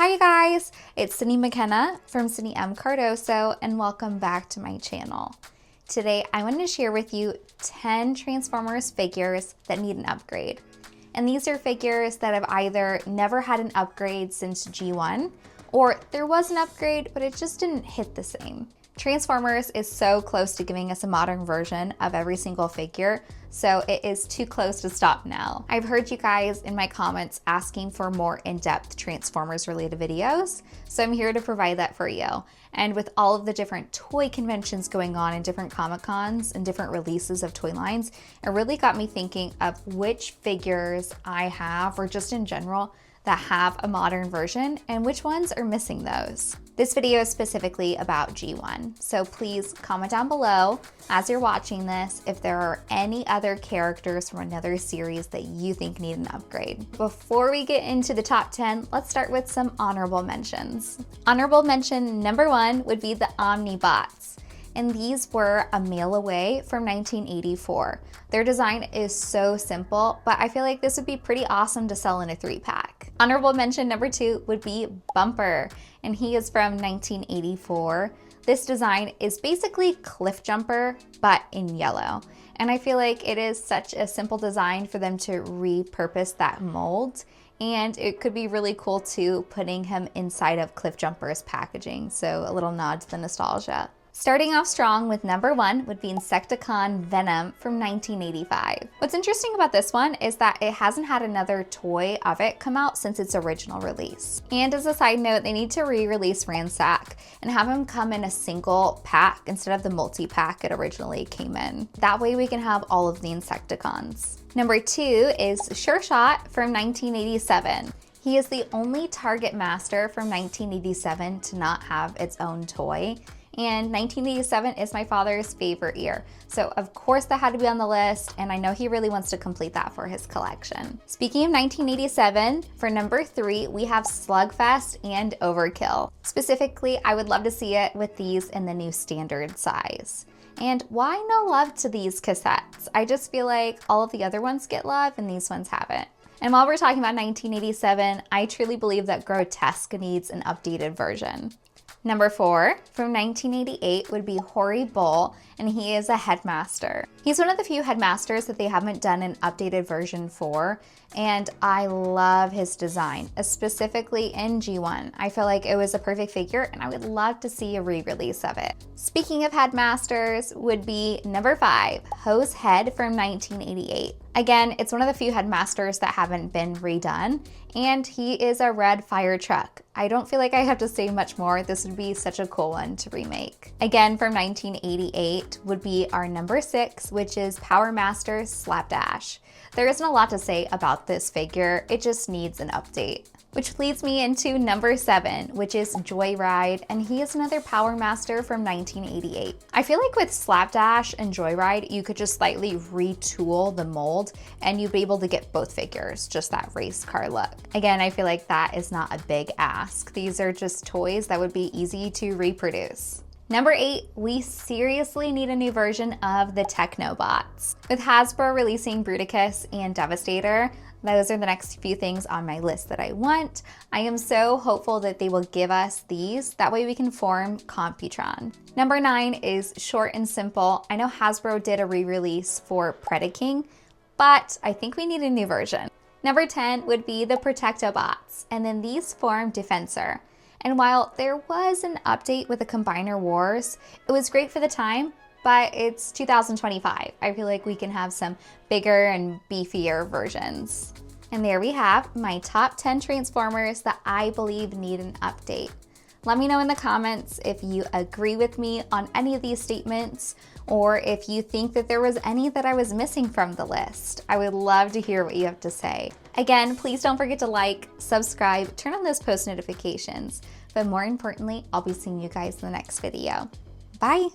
Hi you guys, it's Cindy McKenna from Cindy M. Cardoso and welcome back to my channel. Today I want to share with you 10 Transformers figures that need an upgrade. And these are figures that have either never had an upgrade since G1 or there was an upgrade but it just didn't hit the same. Transformers is so close to giving us a modern version of every single figure, so it is too close to stop now. I've heard you guys in my comments asking for more in-depth Transformers related videos, so I'm here to provide that for you. And with all of the different toy conventions going on in different Comic-Cons and different releases of toy lines, it really got me thinking of which figures I have, or just in general, that have a modern version and which ones are missing those. This video is specifically about G1, so please comment down below as you're watching this if there are any other characters from another series that you think need an upgrade. Before we get into the top 10, let's start with some honorable mentions. Honorable mention number 1 would be the Omnibots. And these were a mail away from 1984. Their design is so simple, but I feel like this would be pretty awesome to sell in a 3-pack. Honorable mention number 2 would be Bumper, and he is from 1984. This design is basically Cliff Jumper, but in yellow. And I feel like it is such a simple design for them to repurpose that mold. And it could be really cool too, putting him inside of Cliff Jumper's packaging. So a little nod to the nostalgia. Starting off strong with number 1 would be Insecticon Venom from 1985. What's interesting about this one is that it hasn't had another toy of it come out since its original release. And as a side note, they need to re-release Ransack and have him come in a single pack instead of the multi-pack it originally came in. That way we can have all of the Insecticons. Number 2 is Sure Shot from 1987. He is the only Target Master from 1987 to not have its own toy. And 1987 is my father's favorite year. So of course that had to be on the list, and I know he really wants to complete that for his collection. Speaking of 1987, for number 3, we have Slugfest and Overkill. Specifically, I would love to see it with these in the new standard size. And why no love to these cassettes? I just feel like all of the other ones get love and these ones haven't. And while we're talking about 1987, I truly believe that Grotesque needs an updated version. Number 4 from 1988 would be Hori Bull, and he is a headmaster. He's one of the few headmasters that they haven't done an updated version for, and I love his design, specifically in G1. I feel like it was a perfect figure and I would love to see a re-release of it. Speaking of headmasters would be number 5, Hose Head from 1988. Again, it's one of the few headmasters that haven't been redone, and he is a red fire truck. I don't feel like I have to say much more. This would be such a cool one to remake. Again, from 1988 would be our number 6, which is Power Master Slapdash. There isn't a lot to say about this figure, it just needs an update. Which leads me into number 7, which is Joyride, and he is another Power Master from 1988. I feel like with Slapdash and Joyride, you could just slightly retool the mold and you'd be able to get both figures, just that race car look. Again, I feel like that is not a big ask. These are just toys that would be easy to reproduce. Number 8, we seriously need a new version of the Technobots. With Hasbro releasing Bruticus and Devastator, those are the next few things on my list that I want. I am so hopeful that they will give us these. That way we can form Computron. Number 9 is short and simple. I know Hasbro did a re-release for Predaking, but I think we need a new version. Number 10 would be the Protectobots, and then these form Defensor. And while there was an update with the Combiner Wars, it was great for the time, but it's 2025. I feel like we can have some bigger and beefier versions. And there we have my top 10 Transformers that I believe need an update. Let me know in the comments if you agree with me on any of these statements, or if you think that there was any that I was missing from the list. I would love to hear what you have to say. Again, please don't forget to like, subscribe, turn on those post notifications. But more importantly, I'll be seeing you guys in the next video. Bye!